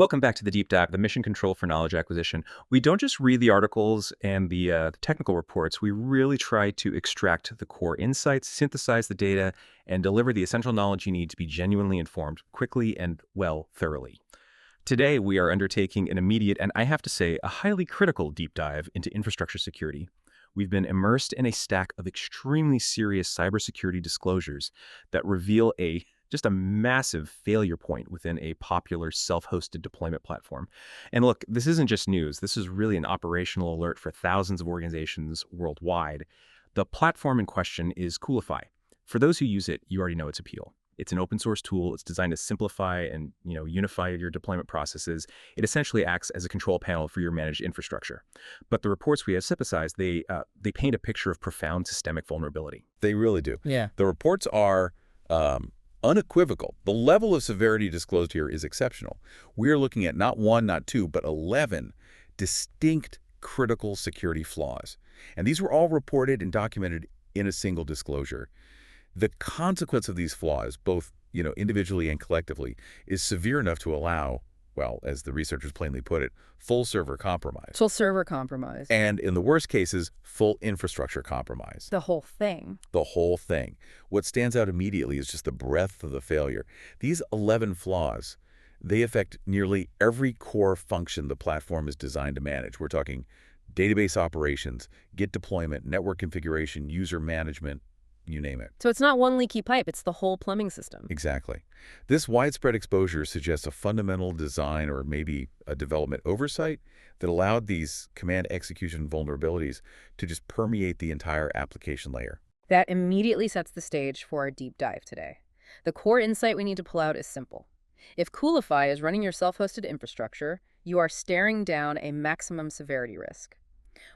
Welcome back to the Deep Dive, the mission control for knowledge acquisition. We don't just read the articles and the technical reports. We really try to extract the core insights, synthesize the data, and deliver the essential knowledge you need to be genuinely informed quickly and, well, thoroughly. Today, we are undertaking an immediate and, I have to say, a highly critical deep dive into infrastructure security. We've been immersed in a stack of extremely serious cybersecurity disclosures that reveal just a massive failure point within a popular self-hosted deployment platform. And look, this isn't just news. This is really an operational alert for thousands of organizations worldwide. The platform in question is Coolify. For those who use it, you already know its appeal. It's an open source tool. It's designed to simplify and unify your deployment processes. It essentially acts as a control panel for your managed infrastructure. But the reports we have synthesized, they paint a picture of profound systemic vulnerability. They really do. Yeah. The reports are unequivocal. The level of severity disclosed here is exceptional. We are looking at not one, not two, but 11 distinct critical security flaws. And these were all reported and documented in a single disclosure. The consequence of these flaws, both individually and collectively, is severe enough to allow, well, as the researchers plainly put it, full server compromise. Full server compromise. And in the worst cases, full infrastructure compromise. The whole thing. The whole thing. What stands out immediately is just the breadth of the failure. These 11 flaws, they affect nearly every core function the platform is designed to manage. We're talking database operations, Git deployment, network configuration, user management, you name it. So it's not one leaky pipe, it's the whole plumbing system. Exactly. This widespread exposure suggests a fundamental design or maybe a development oversight that allowed these command execution vulnerabilities to just permeate the entire application layer. That immediately sets the stage for our deep dive today. The core insight we need to pull out is simple. If Coolify is running your self-hosted infrastructure, you are staring down a maximum severity risk.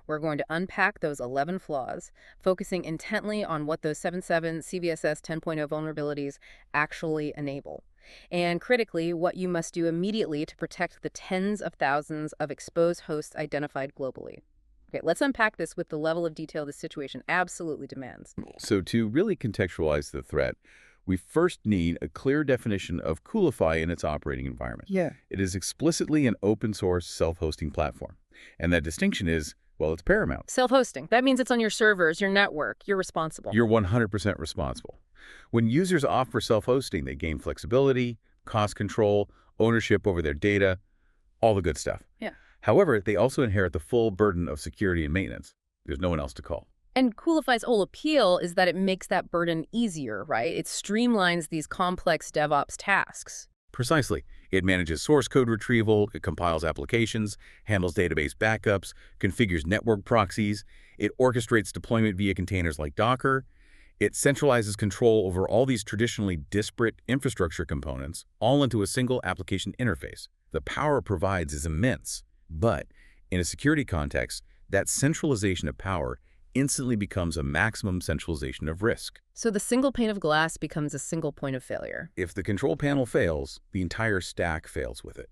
We're going to unpack those 11 flaws, focusing intently on what those 7.7 CVSS 10.0 vulnerabilities actually enable. And critically, what you must do immediately to protect the tens of thousands of exposed hosts identified globally. Okay, let's unpack this with the level of detail this situation absolutely demands. So to really contextualize the threat, we first need a clear definition of Coolify in its operating environment. Yeah. It is explicitly an open source self-hosting platform. And that distinction is, well, it's paramount. Self-hosting. That means it's on your servers, your network. You're responsible. You're 100% responsible. When users opt for self-hosting, they gain flexibility, cost control, ownership over their data, all the good stuff. Yeah. However, they also inherit the full burden of security and maintenance. There's no one else to call. And Coolify's whole appeal is that it makes that burden easier, right? It streamlines these complex DevOps tasks. Precisely. It manages source code retrieval, it compiles applications, handles database backups, configures network proxies, it orchestrates deployment via containers like Docker. It centralizes control over all these traditionally disparate infrastructure components, all into a single application interface. The power it provides is immense, but in a security context, that centralization of power instantly becomes a maximum centralization of risk. So the single pane of glass becomes a single point of failure. If the control panel fails, the entire stack fails with it.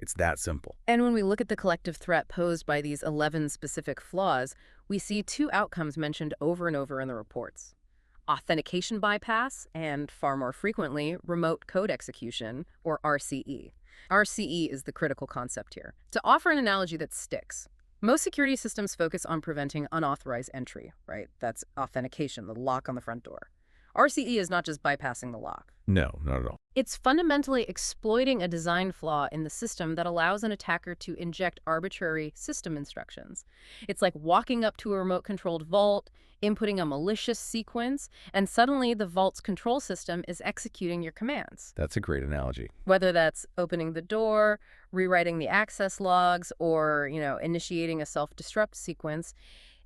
It's that simple. And when we look at the collective threat posed by these 11 specific flaws, we see two outcomes mentioned over and over in the reports: authentication bypass and, far more frequently, remote code execution, or RCE. RCE is the critical concept here. To offer an analogy that sticks, most security systems focus on preventing unauthorized entry, right? That's authentication, the lock on the front door. RCE is not just bypassing the lock. No, not at all. It's fundamentally exploiting a design flaw in the system that allows an attacker to inject arbitrary system instructions. It's like walking up to a remote-controlled vault, inputting a malicious sequence, and suddenly the vault's control system is executing your commands. That's a great analogy. Whether that's opening the door, rewriting the access logs, or, initiating a self-destruct sequence,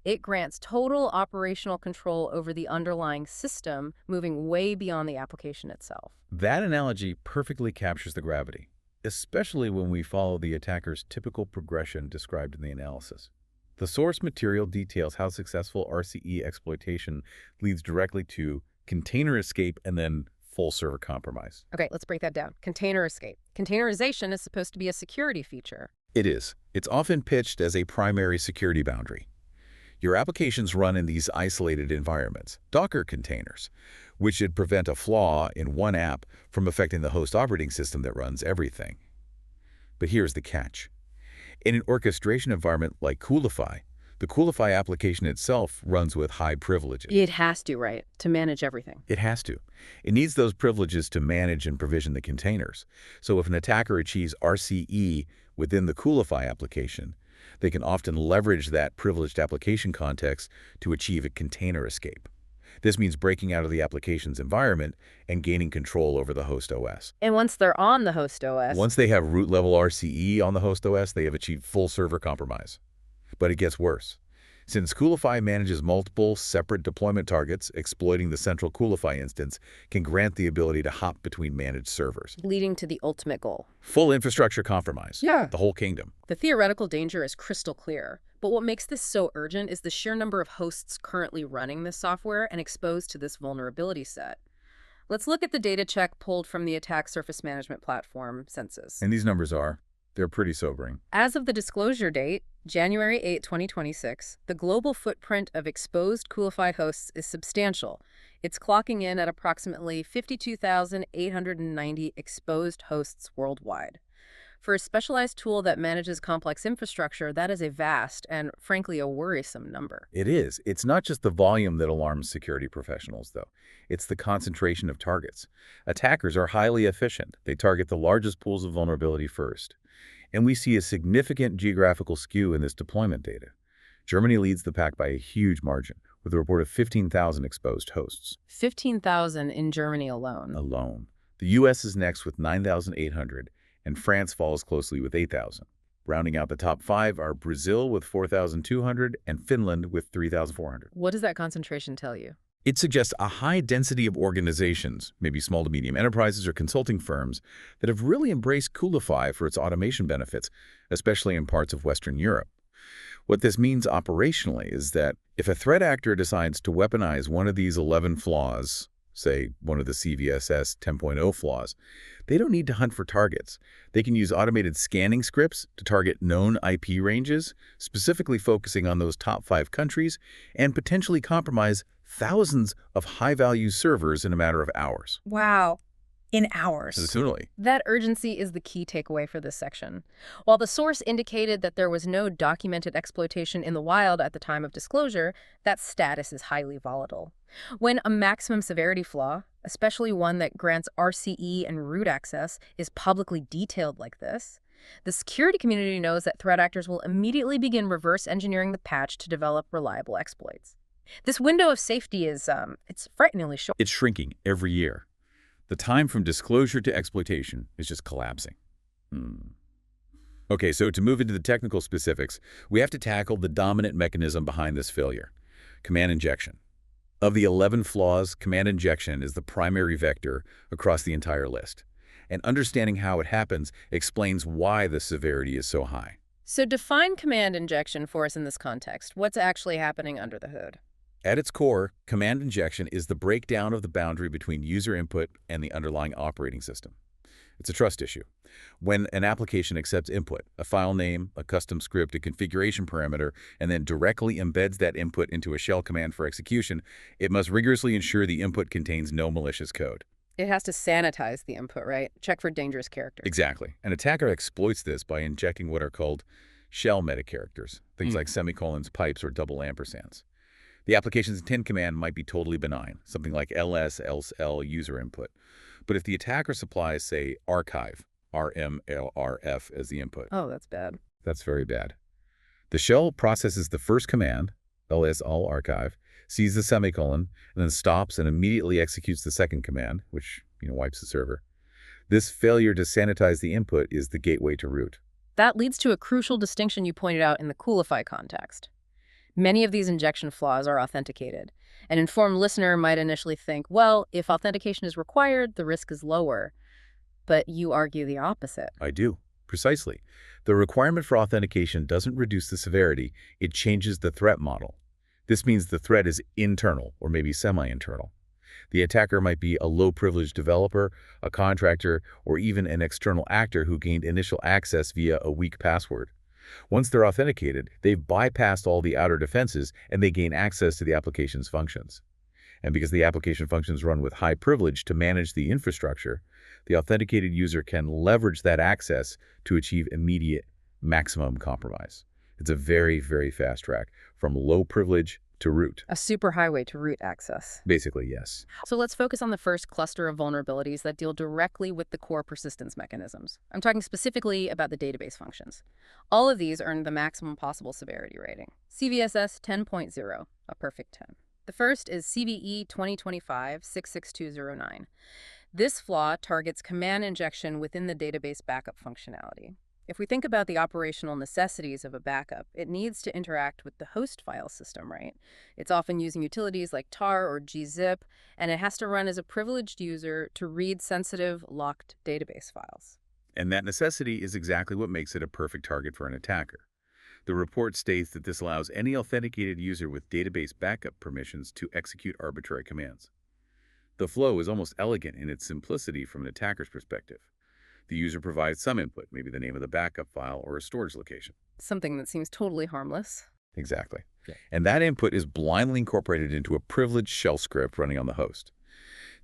it grants total operational control over the underlying system, moving way beyond the application itself. That analogy perfectly captures the gravity, especially when we follow the attacker's typical progression described in the analysis. The source material details how successful RCE exploitation leads directly to container escape and then full server compromise. Okay, let's break that down. Container escape. Containerization is supposed to be a security feature. It is. It's often pitched as a primary security boundary. Your applications run in these isolated environments, Docker containers, which should prevent a flaw in one app from affecting the host operating system that runs everything. But here's the catch. In an orchestration environment like Coolify, the Coolify application itself runs with high privileges. It has to, right, to manage everything. It has to. It needs those privileges to manage and provision the containers. So if an attacker achieves RCE within the Coolify application, they can often leverage that privileged application context to achieve a container escape. This means breaking out of the application's environment and gaining control over the host OS. And once they're on the host OS, Once they have root-level RCE on the host OS, they have achieved full server compromise. But it gets worse. Since Coolify manages multiple separate deployment targets, exploiting the central Coolify instance can grant the ability to hop between managed servers. leading to the ultimate goal. Full infrastructure compromise. Yeah. The whole kingdom. The theoretical danger is crystal clear, but what makes this so urgent is the sheer number of hosts currently running this software and exposed to this vulnerability set. Let's look at the data check pulled from the Attack Surface Management Platform census. And these numbers they're pretty sobering. As of the disclosure date, January 8, 2026, the global footprint of exposed Coolify hosts is substantial. It's clocking in at approximately 52,890 exposed hosts worldwide. For a specialized tool that manages complex infrastructure, that is a vast and, frankly, a worrisome number. It is. It's not just the volume that alarms security professionals, though. It's the concentration of targets. Attackers are highly efficient. They target the largest pools of vulnerability first. And we see a significant geographical skew in this deployment data. Germany leads the pack by a huge margin, with a report of 15,000 exposed hosts. 15,000 in Germany alone. The U.S. is next with 9,800, and France follows closely with 8,000. Rounding out the top 5 are Brazil with 4,200 and Finland with 3,400. What does that concentration tell you? It suggests a high density of organizations, maybe small to medium enterprises or consulting firms, that have really embraced Coolify for its automation benefits, especially in parts of Western Europe. What this means operationally is that if a threat actor decides to weaponize one of these 11 flaws, say one of the CVSS 10.0 flaws, they don't need to hunt for targets. They can use automated scanning scripts to target known IP ranges, specifically focusing on those top 5 countries, and potentially compromise thousands of high-value servers in a matter of hours. Wow. In hours. Certainly. That urgency is the key takeaway for this section. While the source indicated that there was no documented exploitation in the wild at the time of disclosure, that status is highly volatile. When a maximum severity flaw, especially one that grants RCE and root access, is publicly detailed like this, the security community knows that threat actors will immediately begin reverse engineering the patch to develop reliable exploits. This window of safety is, it's frighteningly short. It's shrinking every year. The time from disclosure to exploitation is just collapsing. Okay, so to move into the technical specifics, we have to tackle the dominant mechanism behind this failure: command injection. Of the 11 flaws, command injection is the primary vector across the entire list. And understanding how it happens explains why the severity is so high. So define command injection for us in this context. What's actually happening under the hood? At its core, command injection is the breakdown of the boundary between user input and the underlying operating system. It's a trust issue. When an application accepts input, a file name, a custom script, a configuration parameter, and then directly embeds that input into a shell command for execution, it must rigorously ensure the input contains no malicious code. It has to sanitize the input, right? Check for dangerous characters. Exactly. An attacker exploits this by injecting what are called shell metacharacters, things like semicolons, pipes, or double ampersands. The application's intent command might be totally benign, something like ls, else, l, user input. But if the attacker supplies, say, archive, RMLRF, as the input, Oh, that's bad. that's very bad. The shell processes the first command, ls all archive, sees the semicolon, and then stops and immediately executes the second command, which wipes the server. This failure to sanitize the input is the gateway to root. That leads to a crucial distinction you pointed out in the Coolify context. Many of these injection flaws are authenticated. An informed listener might initially think, well, if authentication is required, the risk is lower. But you argue the opposite. I do. Precisely. The requirement for authentication doesn't reduce the severity, it changes the threat model. This means the threat is internal, or maybe semi-internal. The attacker might be a low-privileged developer, a contractor, or even an external actor who gained initial access via a weak password. Once they're authenticated, they've bypassed all the outer defenses and they gain access to the application's functions. And because the application functions run with high privilege to manage the infrastructure, The authenticated user can leverage that access to achieve immediate maximum compromise. It's a very, very fast track from low privilege to root. A superhighway to root access. Basically, yes. So let's focus on the first cluster of vulnerabilities that deal directly with the core persistence mechanisms. I'm talking specifically about the database functions. All of these earned the maximum possible severity rating, CVSS 10.0, a perfect 10. The first is CVE 2025-66209. This flaw targets command injection within the database backup functionality. If we think about the operational necessities of a backup, it needs to interact with the host file system, right? It's often using utilities like tar or gzip, and it has to run as a privileged user to read sensitive, locked database files. And that necessity is exactly what makes it a perfect target for an attacker. The report states that this allows any authenticated user with database backup permissions to execute arbitrary commands. The flow is almost elegant in its simplicity from an attacker's perspective. The user provides some input, maybe the name of the backup file or a storage location. Something that seems totally harmless. Exactly. And that input is blindly incorporated into a privileged shell script running on the host.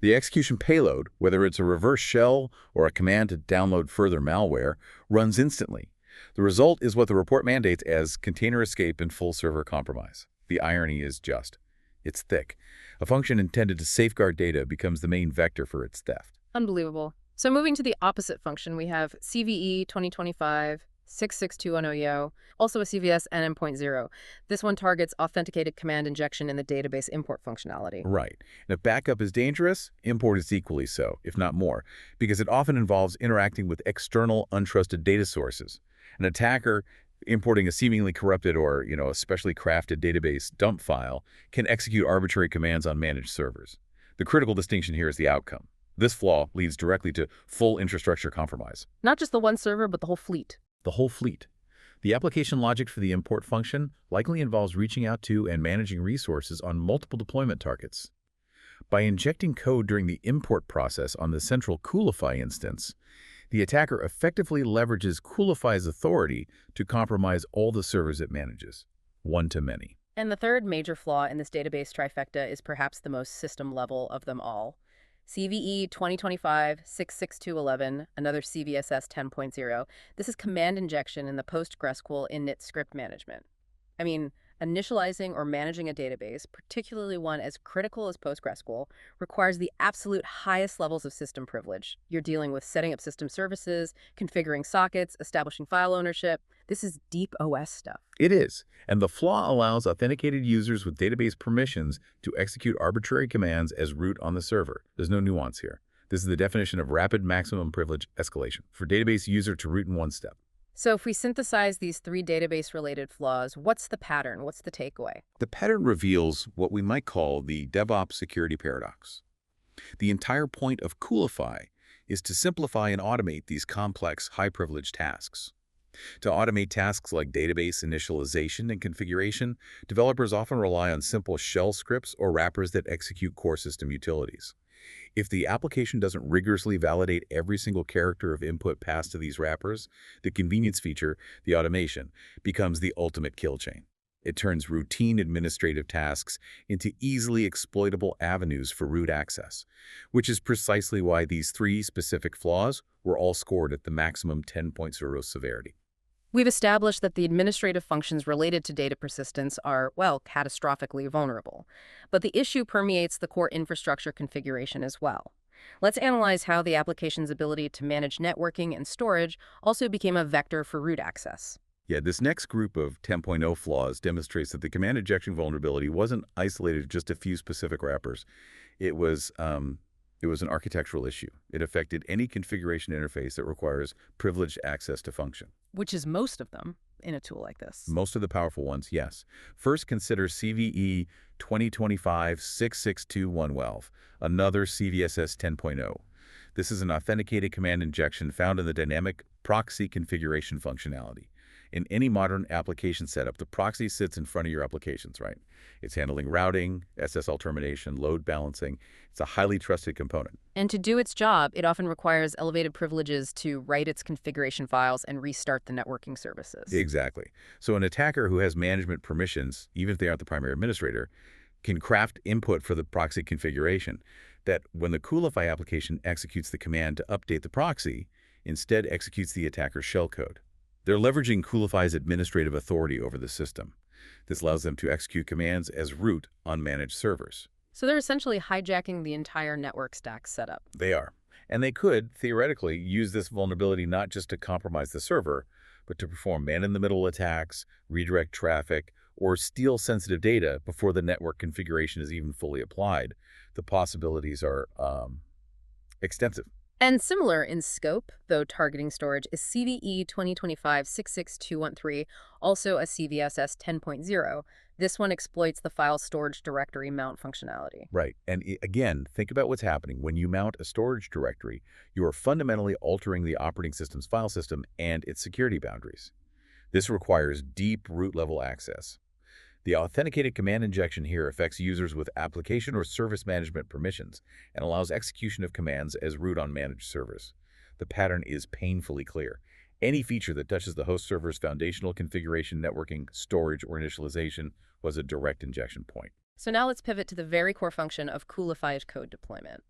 The execution payload, whether it's a reverse shell or a command to download further malware, runs instantly. The result is what the report mandates as container escape and full server compromise. The irony is just, it's thick. A function intended to safeguard data becomes the main vector for its theft. Unbelievable. So moving to the opposite function, we have CVE 2025-66210, also a CVS NM.0. This one targets authenticated command injection in the database import functionality. Right. And if backup is dangerous, import is equally so, if not more, because it often involves interacting with external, untrusted data sources. An attacker importing a seemingly corrupted or, a specially crafted database dump file can execute arbitrary commands on managed servers. The critical distinction here is the outcome. This flaw leads directly to full infrastructure compromise. Not just the one server, but the whole fleet. The whole fleet. The application logic for the import function likely involves reaching out to and managing resources on multiple deployment targets. By injecting code during the import process on the central Coolify instance, the attacker effectively leverages Coolify's authority to compromise all the servers it manages, one to many. And the third major flaw in this database trifecta is perhaps the most system level of them all. CVE 2025-66211, another CVSS 10.0. This is command injection in the PostgreSQL init script management. I mean, initializing or managing a database, particularly one as critical as PostgreSQL, requires the absolute highest levels of system privilege. You're dealing with setting up system services, configuring sockets, establishing file ownership. This is deep OS stuff. It is, and the flaw allows authenticated users with database permissions to execute arbitrary commands as root on the server. There's no nuance here. This is the definition of rapid maximum privilege escalation for database user to root in one step. So if we synthesize these three database-related flaws, what's the pattern? What's the takeaway? The pattern reveals what we might call the DevOps security paradox. The entire point of Coolify is to simplify and automate these complex, high-privilege tasks. To automate tasks like database initialization and configuration, developers often rely on simple shell scripts or wrappers that execute core system utilities. If the application doesn't rigorously validate every single character of input passed to these wrappers, the convenience feature, the automation, becomes the ultimate kill chain. It turns routine administrative tasks into easily exploitable avenues for root access, which is precisely why these three specific flaws were all scored at the maximum 10.0 severity. We've established that the administrative functions related to data persistence are, well, catastrophically vulnerable. But the issue permeates the core infrastructure configuration as well. Let's analyze how the application's ability to manage networking and storage also became a vector for root access. Yeah, this next group of 10.0 flaws demonstrates that the command injection vulnerability wasn't isolated to just a few specific wrappers. It was an architectural issue. It affected any configuration interface that requires privileged access to function. Which is most of them in a tool like this. Most of the powerful ones, yes. First, consider CVE 2025-66211, another CVSS 10.0. This is an authenticated command injection found in the dynamic proxy configuration functionality. In any modern application setup, the proxy sits in front of your applications, right? It's handling routing, SSL termination, load balancing. It's a highly trusted component. And to do its job, it often requires elevated privileges to write its configuration files and restart the networking services. Exactly. So an attacker who has management permissions, even if they aren't the primary administrator, can craft input for the proxy configuration that when the Coolify application executes the command to update the proxy, instead executes the attacker's shellcode. They're leveraging Coolify's administrative authority over the system. This allows them to execute commands as root on managed servers. So they're essentially hijacking the entire network stack setup. They are. And they could, theoretically, use this vulnerability not just to compromise the server, but to perform man-in-the-middle attacks, redirect traffic, or steal sensitive data before the network configuration is even fully applied. The possibilities are extensive. And similar in scope, though targeting storage, is CVE 2025-66213, also a CVSS 10.0. This one exploits the file storage directory mount functionality. Right. And again, think about what's happening. When you mount a storage directory, you are fundamentally altering the operating system's file system and its security boundaries. This requires deep root-level access. The authenticated command injection here affects users with application or service management permissions and allows execution of commands as root on managed servers. The pattern is painfully clear. Any feature that touches the host server's foundational configuration, networking, storage, or initialization was a direct injection point. So now let's pivot to the very core function of Coolify's code deployment.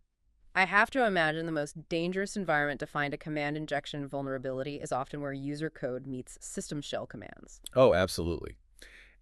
I have to imagine the most dangerous environment to find a command injection vulnerability is often where user code meets system shell commands. Oh, absolutely.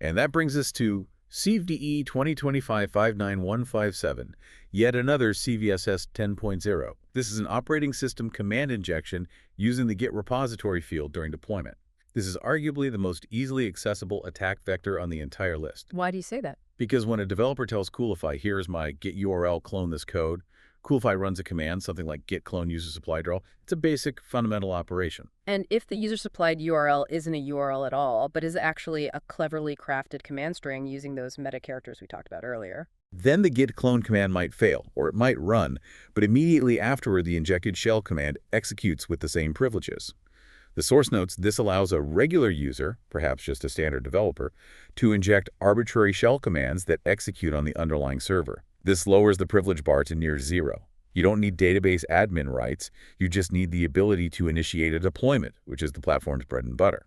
And that brings us to CVE 2025-59157, yet another CVSS 10.0. This is an operating system command injection using the Git repository field during deployment. This is arguably the most easily accessible attack vector on the entire list. Why do you say that? Because when a developer tells Coolify, here's my Git URL, clone this code, Coolify runs a command, something like git clone user supply draw. It's a basic fundamental operation. And if the user-supplied URL isn't a URL at all, but is actually a cleverly crafted command string using those meta characters we talked about earlier, then the git clone command might fail, or it might run, but immediately afterward the injected shell command executes with the same privileges. The source notes this allows a regular user, perhaps just a standard developer, to inject arbitrary shell commands that execute on the underlying server. This lowers the privilege bar to near zero. You don't need database admin rights, you just need the ability to initiate a deployment, which is the platform's bread and butter.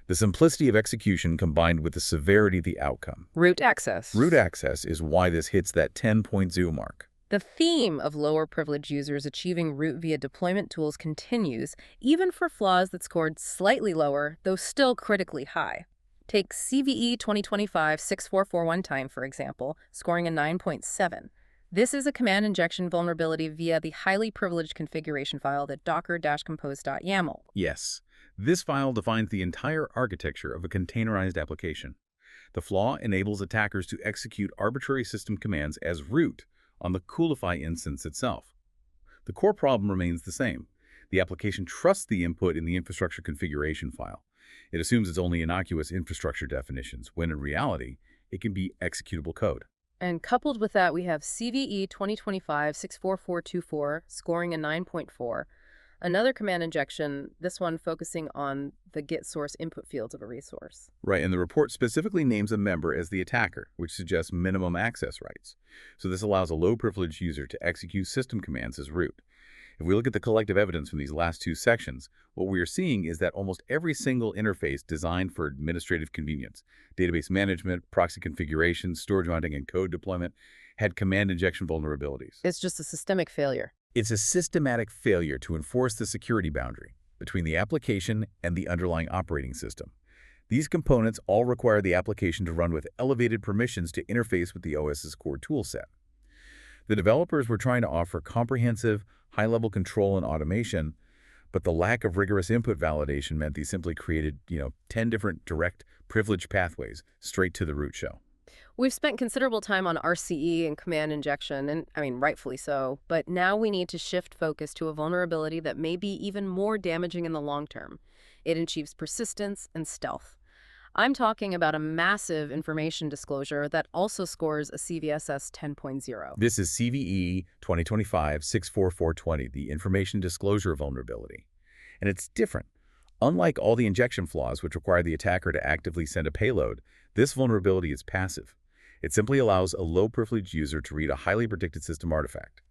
The simplicity of execution combined with the severity of the outcome. root access. Root access is why this hits that 10.0 mark. The theme of lower privilege users achieving root via deployment tools continues, even for flaws that scored slightly lower, though still critically high. Take CVE 2025-6441 for example, scoring a 9.7. This is a command injection vulnerability via the highly privileged configuration file that docker-compose.yaml. Yes, this file defines the entire architecture of a containerized application. The flaw enables attackers to execute arbitrary system commands as root on the Coolify instance itself. The core problem remains the same. The application trusts the input in the infrastructure configuration file. It assumes it's only innocuous infrastructure definitions, when in reality, it can be executable code. And coupled with that, we have CVE 2025-64424, scoring a 9.4. Another command injection, this one focusing on the Git source input fields of a resource. Right, and the report specifically names a member as the attacker, which suggests minimum access rights. So this allows a low-privileged user to execute system commands as root. If we look at the collective evidence from these last two sections, what we are seeing is that almost every single interface designed for administrative convenience, database management, proxy configuration, storage mounting, and code deployment, had command injection vulnerabilities. It's just a systemic failure. It's a systematic failure to enforce the security boundary between the application and the underlying operating system. These components all require the application to run with elevated permissions to interface with the OS's core toolset. The developers were trying to offer comprehensive, high-level control and automation, but the lack of rigorous input validation meant they simply created, 10 different direct privilege pathways straight to the root shell. We've spent considerable time on RCE and command injection, and rightfully so, but now we need to shift focus to a vulnerability that may be even more damaging in the long term. It achieves persistence and stealth. I'm talking about a massive information disclosure that also scores a CVSS 10.0. This is CVE 2025-64420, the information disclosure vulnerability. And it's different. Unlike all the injection flaws, which require the attacker to actively send a payload, this vulnerability is passive. It simply allows a low-privileged user to read a highly predicted system artifact.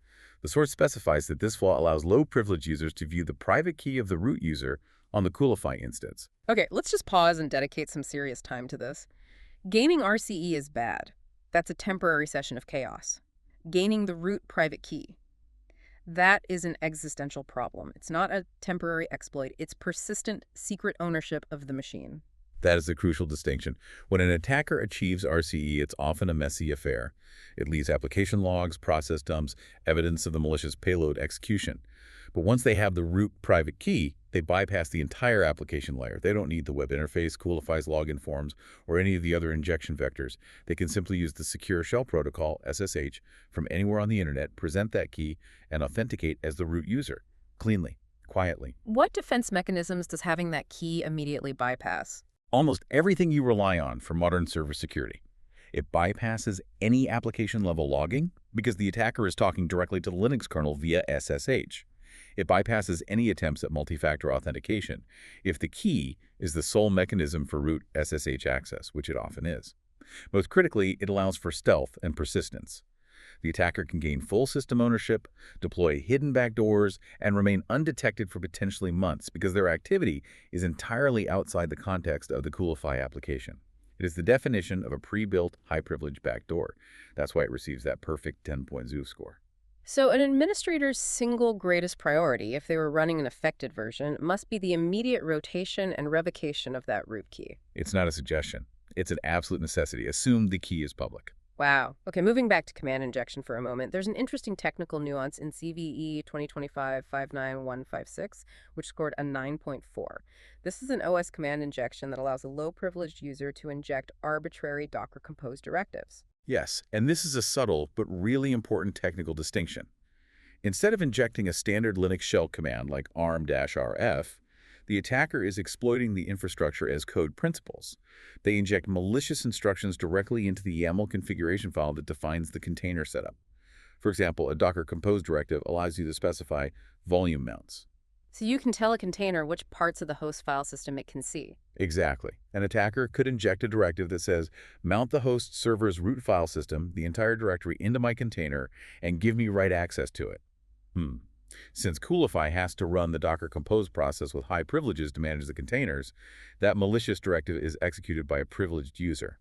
The source specifies that this flaw allows low-privileged users to view the private key of the root user on the Coolify instance. Okay, let's just pause and dedicate some serious time to this. Gaming RCE is bad. That's a temporary session of chaos. Gaining the root private key. That is an existential problem. It's not a temporary exploit. It's persistent, secret ownership of the machine. That is the crucial distinction. When an attacker achieves RCE, it's often a messy affair. It leaves application logs, process dumps, evidence of the malicious payload execution. But once they have the root private key, they bypass the entire application layer. They don't need the web interface, Coolify's login forms, or any of the other injection vectors. They can simply use the Secure Shell Protocol, SSH, from anywhere on the internet, present that key, and authenticate as the root user, cleanly, quietly. What defense mechanisms does having that key immediately bypass? Almost everything you rely on for modern server security. It bypasses any application-level logging because the attacker is talking directly to the Linux kernel via SSH. It bypasses any attempts at multi-factor authentication if the key is the sole mechanism for root SSH access, which it often is. Most critically, it allows for stealth and persistence. The attacker can gain full system ownership, deploy hidden backdoors, and remain undetected for potentially months because their activity is entirely outside the context of the Coolify application. It is the definition of a pre-built high-privilege backdoor. That's why it receives that perfect 10.0 score. So an administrator's single greatest priority, if they were running an affected version, must be the immediate rotation and revocation of that root key. It's not a suggestion. It's an absolute necessity. Assume the key is public. Wow. Okay, moving back to command injection for a moment, there's an interesting technical nuance in CVE 2025-59156, which scored a 9.4. This is an OS command injection that allows a low-privileged user to inject arbitrary Docker-composed directives. Yes, and this is a subtle but really important technical distinction. Instead of injecting a standard Linux shell command like arm-rf, the attacker is exploiting the infrastructure as code principles. They inject malicious instructions directly into the YAML configuration file that defines the container setup. For example, a Docker compose directive allows you to specify volume mounts. So you can tell a container which parts of the host file system it can see. Exactly. An attacker could inject a directive that says, mount the host server's root file system, the entire directory, into my container, and give me write access to it. Since Coolify has to run the Docker compose process with high privileges to manage the containers, that malicious directive is executed by a privileged user.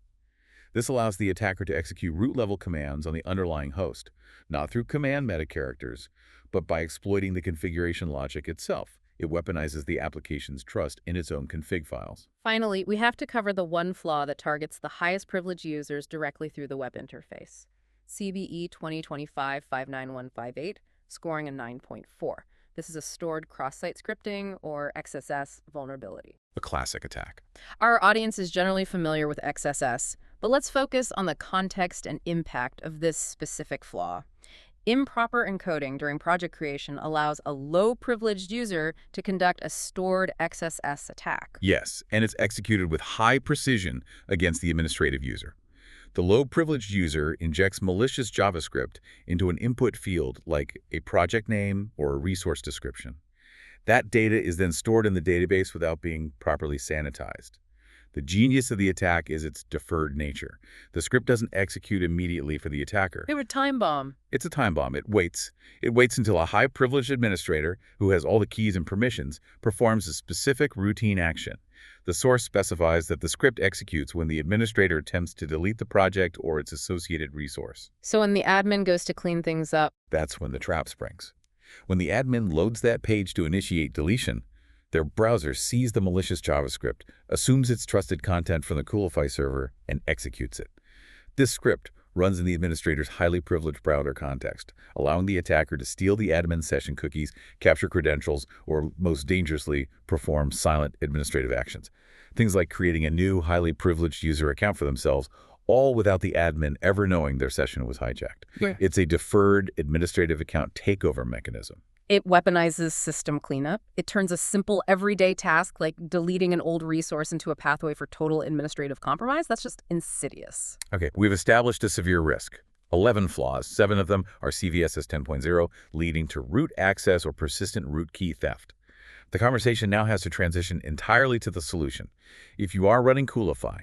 This allows the attacker to execute root-level commands on the underlying host, not through command meta-characters, but by exploiting the configuration logic itself. It weaponizes the application's trust in its own config files. Finally, we have to cover the one flaw that targets the highest privileged users directly through the web interface. CVE 2025-59158, scoring a 9.4. This is a stored cross-site scripting, or XSS, vulnerability. A classic attack. Our audience is generally familiar with XSS, but let's focus on the context and impact of this specific flaw. Improper encoding during project creation allows a low-privileged user to conduct a stored XSS attack. Yes, and it's executed with high precision against the administrative user. The low-privileged user injects malicious JavaScript into an input field like a project name or a resource description. That data is then stored in the database without being properly sanitized. The genius of the attack is its deferred nature. The script doesn't execute immediately for the attacker. They were time bomb. It's a time bomb. It waits. It waits until a high-privileged administrator, who has all the keys and permissions, performs a specific routine action. The source specifies that the script executes when the administrator attempts to delete the project or its associated resource. So when the admin goes to clean things up, That's when the trap springs. When the admin loads that page to initiate deletion, their browser sees the malicious JavaScript, assumes it's trusted content from the Coolify server, and executes it. This script runs in the administrator's highly privileged browser context, allowing the attacker to steal the admin session cookies, capture credentials, or most dangerously, perform silent administrative actions. Things like creating a new, highly privileged user account for themselves, all without the admin ever knowing their session was hijacked. Yeah. It's a deferred administrative account takeover mechanism. it weaponizes system cleanup. It turns a simple everyday task like deleting an old resource into a pathway for total administrative compromise. That's just insidious. Okay, we've established a severe risk. 11 flaws, 7 of them are CVSS 10.0, leading to root access or persistent root key theft. The conversation now has to transition entirely to the solution. If you are running Coolify,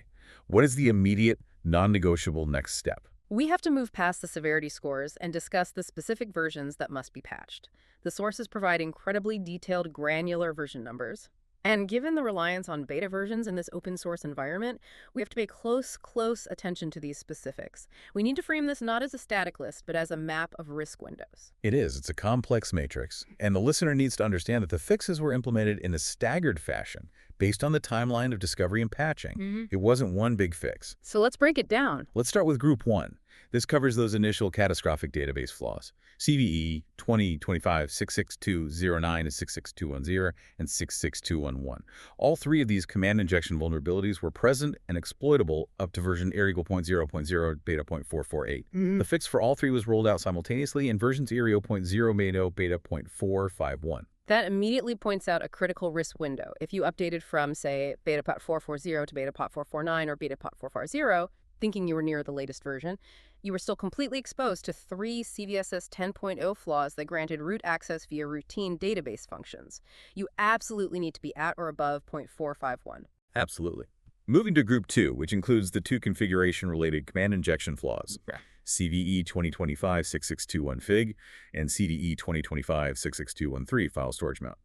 what is the immediate, non-negotiable next step? We have to move past the severity scores and discuss the specific versions that must be patched. The sources provide incredibly detailed, granular version numbers, And given the reliance on beta versions in this open source environment, we have to pay close attention to these specifics. We need to frame this not as a static list, but as a map of risk windows. It is. It's a complex matrix, and the listener needs to understand that the fixes were implemented in a staggered fashion based on the timeline of discovery and patching. It wasn't one big fix. So let's break it down. Let's start with Group 1. This covers those initial catastrophic database flaws. CVE 2025-66209 and 66210 and 66211. All three of these command injection vulnerabilities were present and exploitable up to version ARIGO.0.0 beta.448. The fix for all three was rolled out simultaneously in versions ARIGO.0 beta.451. That immediately points out a critical risk window. If you updated from, say, beta.440 to beta.449 or beta.450, thinking you were near the latest version, you were still completely exposed to 3 CVSS 10.0 flaws that granted root access via routine database functions. You absolutely need to be at or above 0.451. Absolutely. Moving to Group 2, which includes the two configuration-related command injection flaws, CVE 2025-6621 and CDE 2025-66213 file storage mount.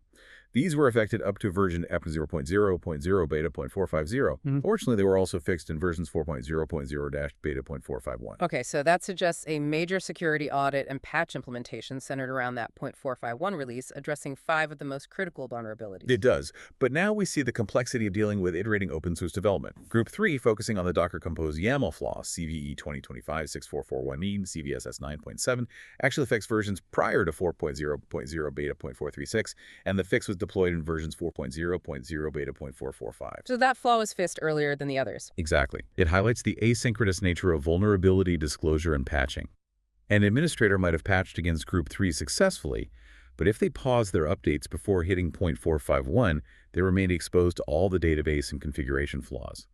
These were affected up to version F0.0.0 beta.450. Fortunately, they were also fixed in versions 4.0.0-beta.451. Okay, so that suggests a major security audit and patch implementation centered around that 0.451 release, addressing 5 of the most critical vulnerabilities. It does, but now we see the complexity of dealing with iterating open source development. Group 3, focusing on the Docker Compose YAML flaw, CVE 2025-6441 and CVSS 9.7, actually affects versions prior to 4.0.0 beta.436, and the fix was deployed in versions 4.0.0 beta.445. So that flaw was fixed earlier than the others. Exactly. It highlights the asynchronous nature of vulnerability disclosure and patching. An administrator might have patched against Group 3 successfully, but if they paused their updates before hitting 0.451, they remained exposed to all the database and configuration flaws.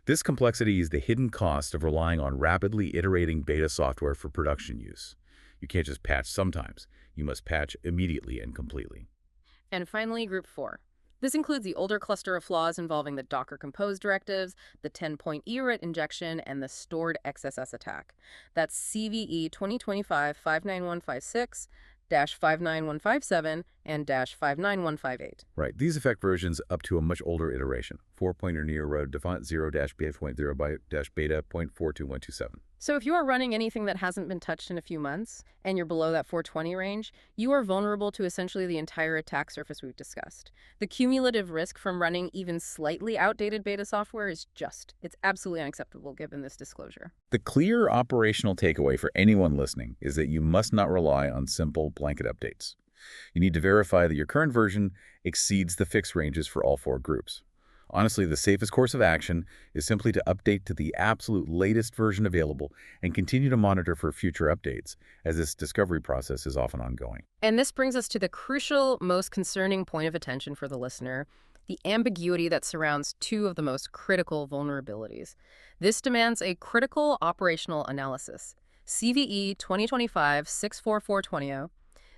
This complexity is the hidden cost of relying on rapidly iterating beta software for production use. You can't just patch sometimes. You must patch immediately and completely. And finally, Group 4. This includes the older cluster of flaws involving the Docker Compose directives, the 10-point ERIT injection, and the stored XSS attack. That's CVE 2025-59156, -59157, and -59158. Right. These affect versions up to a much older iteration, 4. or near road default 0-beta.beta.42127. So if you are running anything that hasn't been touched in a few months, and you're below that 420 range, you are vulnerable to essentially the entire attack surface we've discussed. The cumulative risk from running even slightly outdated beta software is it's absolutely unacceptable given this disclosure. The clear operational takeaway for anyone listening is that you must not rely on simple blanket updates. You need to verify that your current version exceeds the fix ranges for all 4 groups. Honestly, the safest course of action is simply to update to the absolute latest version available and continue to monitor for future updates, as this discovery process is often ongoing. And this brings us to the crucial, most concerning point of attention for the listener, the ambiguity that surrounds 2 of the most critical vulnerabilities. This demands a critical operational analysis. CVE 2025-64420,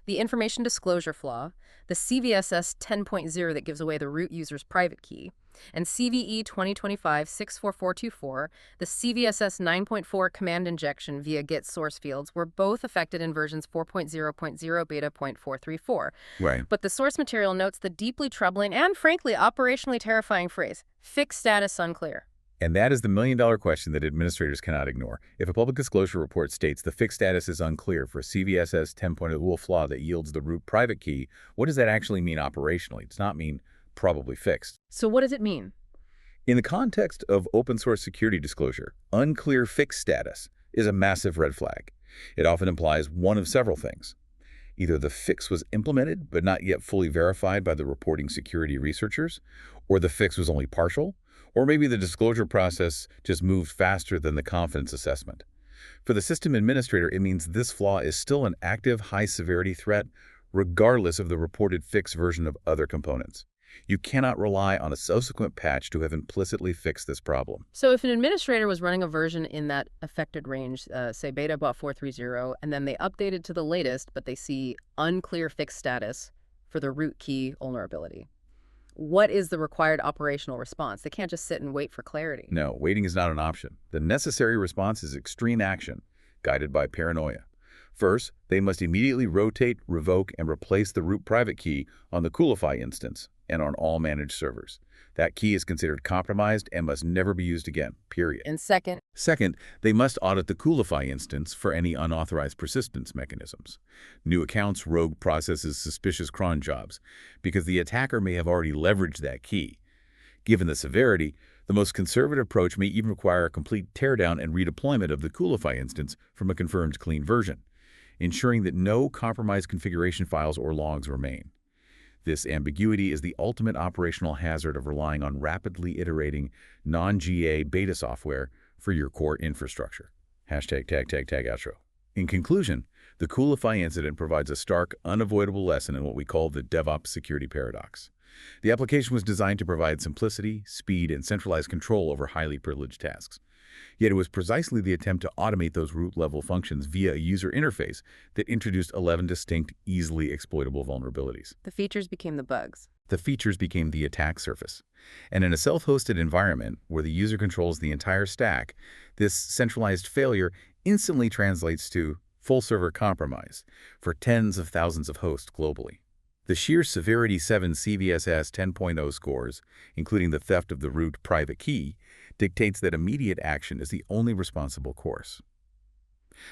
the information disclosure flaw, the CVSS 10.0 that gives away the root user's private key, and CVE 2025-64424, the CVSS 9.4 command injection via Git source fields, were both affected in versions 4.0.0 beta.434. Right. But the source material notes the deeply troubling and, frankly, operationally terrifying phrase, fix status unclear. And that is the million-dollar question that administrators cannot ignore. If a public disclosure report states the fix status is unclear for a CVSS 10.0 flaw that yields the root private key, what does that actually mean operationally? It does not mean probably fixed. So what does it mean? In the context of open source security disclosure, unclear fix status is a massive red flag. It often implies one of several things. Either the fix was implemented but not yet fully verified by the reporting security researchers, or the fix was only partial, or maybe the disclosure process just moved faster than the confidence assessment. For the system administrator, it means this flaw is still an active high-severity threat, regardless of the reported fix version of other components. You cannot rely on a subsequent patch to have implicitly fixed this problem. So if an administrator was running a version in that affected range, say beta.430, and then they updated to the latest, but they see unclear fix status for the root key vulnerability, what is the required operational response? They can't just sit and wait for clarity. No, waiting is not an option. The necessary response is extreme action, guided by paranoia. First, they must immediately rotate, revoke, and replace the root private key on the Coolify instance. and on all managed servers. That key is considered compromised and must never be used again, period. And second, Second, they must audit the Coolify instance for any unauthorized persistence mechanisms. New accounts, rogue processes, suspicious cron jobs, because the attacker may have already leveraged that key. Given the severity, the most conservative approach may even require a complete teardown and redeployment of the Coolify instance from a confirmed clean version, ensuring that no compromised configuration files or logs remain. This ambiguity is the ultimate operational hazard of relying on rapidly iterating non-GA beta software for your core infrastructure. Hashtag tag outro. In conclusion, the Coolify incident provides a stark, unavoidable lesson in what we call the DevOps security paradox. The application was designed to provide simplicity, speed, and centralized control over highly privileged tasks. Yet it was precisely the attempt to automate those root-level functions via a user interface that introduced 11 distinct, easily exploitable vulnerabilities. the features became the bugs. The features became the attack surface. And in a self-hosted environment where the user controls the entire stack, this centralized failure instantly translates to full server compromise for tens of thousands of hosts globally. The sheer Severity 7 CVSS 10.0 scores, including the theft of the root private key, dictates that immediate action is the only responsible course.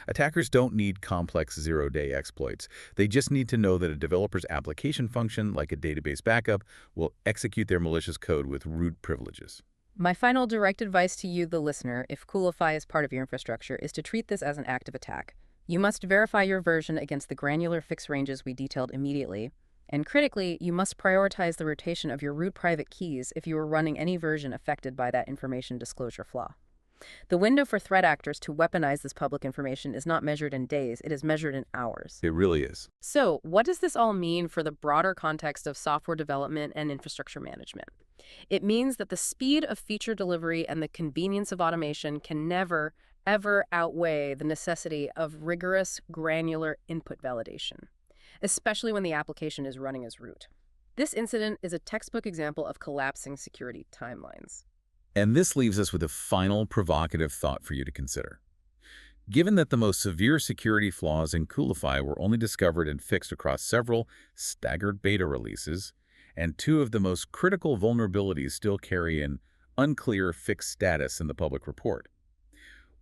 Attackers don't need complex zero-day exploits. They just need to know that a developer's application function, like a database backup, will execute their malicious code with root privileges. My final direct advice to you, the listener, if Coolify is part of your infrastructure, is to treat this as an active attack. You must verify your version against the granular fix ranges we detailed immediately. And critically, you must prioritize the rotation of your root private keys if you are running any version affected by that information disclosure flaw. The window for threat actors to weaponize this public information is not measured in days, it is measured in hours. It really is. So, what does this all mean for the broader context of software development and infrastructure management? It means that the speed of feature delivery and the convenience of automation can never, ever outweigh the necessity of rigorous, granular input validation, especially when the application is running as root. This incident is a textbook example of collapsing security timelines. And this leaves us with a final provocative thought for you to consider. Given that the most severe security flaws in Coolify were only discovered and fixed across several staggered beta releases, and two of the most critical vulnerabilities still carry an unclear fixed status in the public report,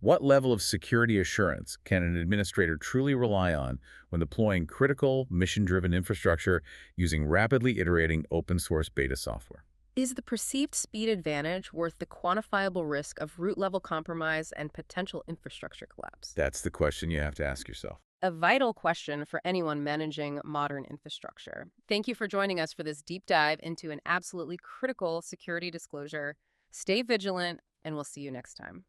what level of security assurance can an administrator truly rely on when deploying critical, mission-driven infrastructure using rapidly iterating open-source beta software? Is the perceived speed advantage worth the quantifiable risk of root-level compromise and potential infrastructure collapse? That's the question you have to ask yourself. A vital question for anyone managing modern infrastructure. Thank you for joining us for this deep dive into an absolutely critical security disclosure. Stay vigilant, and we'll see you next time.